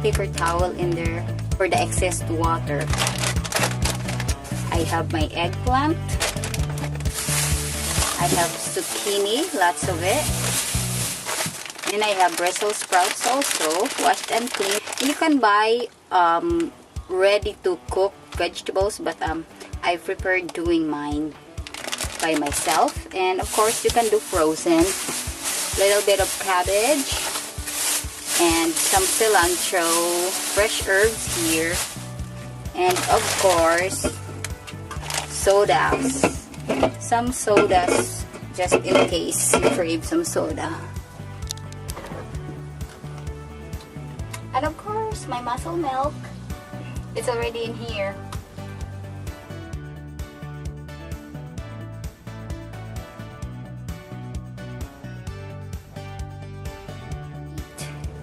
paper towel in there for the excess water. I have my eggplant. I have zucchini, lots of it. And I have Brussels sprouts also, washed and clean. You can buy ready to cook vegetables, but I prefer doing mine by myself. And of course, you can do frozen. Little bit of cabbage and some cilantro, fresh herbs here, and of course sodas. Some sodas, just in case you crave some soda. And of course, my muscle milk. It's already in here.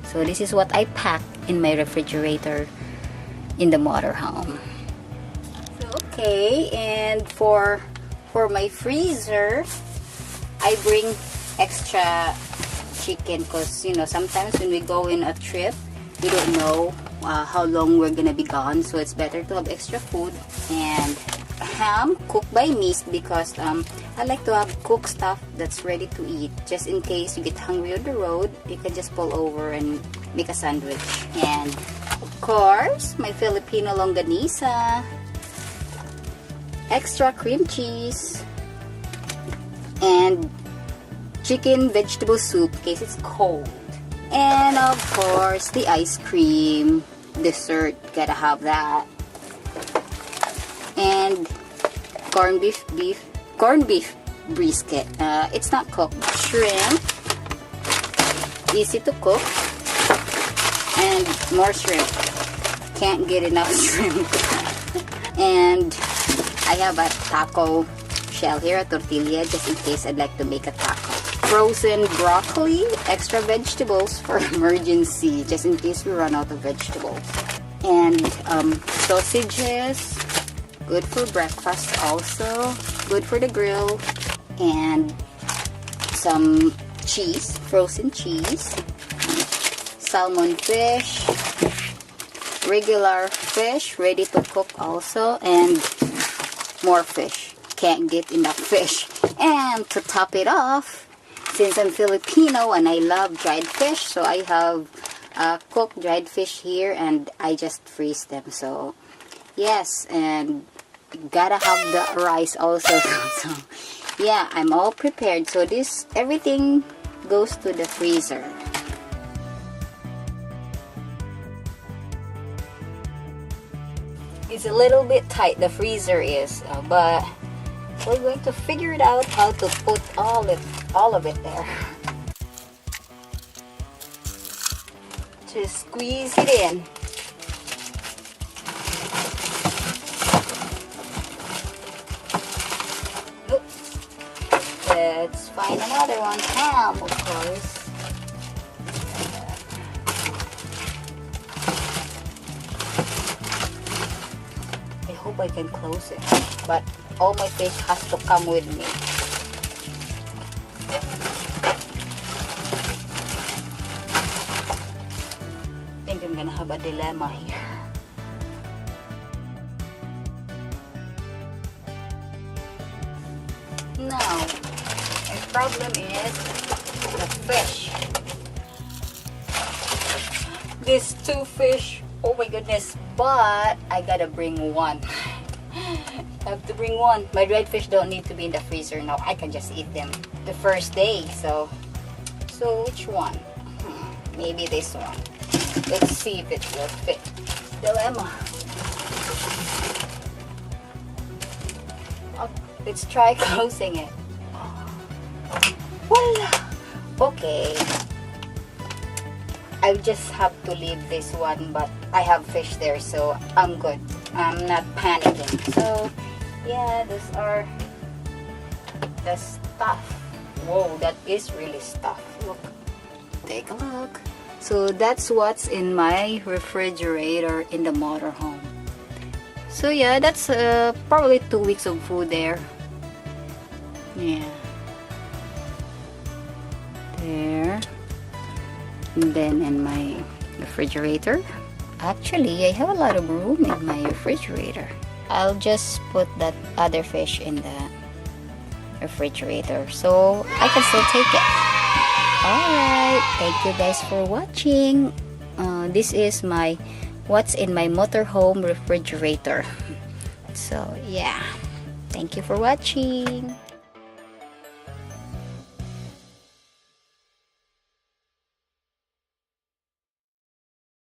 So this is what I pack in my refrigerator in the motorhome. So, okay, and for my freezer, I bring extra chicken because, you know, sometimes when we go in a trip, we don't know how long we're gonna be gone, so it's better to have extra food. And ham cooked by me because I like to have cooked stuff that's ready to eat, just in case you get hungry on the road. You can just pull over and make a sandwich. And of course, my Filipino longanisa, extra cream cheese, and chicken vegetable soup in case it's cold. And of course, the ice cream, dessert, gotta have that. And corned beef brisket. It's not cooked. Shrimp, easy to cook, and more shrimp. Can't get enough shrimp. And I have a taco shell here, a tortilla, just in case I'd like to make a taco. Frozen broccoli, extra vegetables for emergency, just in case we run out of vegetables. And sausages, good for breakfast also, good for the grill. And some cheese, frozen cheese, salmon fish, regular fish, ready to cook also, and more fish. Can't get enough fish. And to top it off, since I'm Filipino and I love dried fish, so I have cooked dried fish here and I just freeze them. So yes, and gotta have the rice also. So yeah, I'm all prepared. So this, everything goes to the freezer. It's a little bit tight, the freezer is, but we're going to figure it out how to put all of it there. Just squeeze it in. Oops. Let's find another one. Ham, of course. I hope I can close it, but all my fish has to come with me. I think I'm gonna have a dilemma here. Now, my problem is the fish. These two fish, oh my goodness, but I gotta bring one. I have to bring one. My dried fish don't need to be in the freezer now. I can just eat them the first day. So which one? Maybe this one. Let's see if it will fit. Dilemma. Oh, let's try closing it. Voila! Okay. I just have to leave this one, but I have fish there, so I'm good. I'm not panicking. So yeah, those are the stuff. Whoa, that is really stuff. Look, take a look. So that's what's in my refrigerator in the motorhome. So yeah, that's probably 2 weeks of food there. Yeah, there. And then in my refrigerator, Actually, I have a lot of room in my refrigerator. I'll just put that other fish in the refrigerator so I can still take it. Alright, thank you guys for watching. This is my what's in my motorhome refrigerator. So yeah, thank you for watching.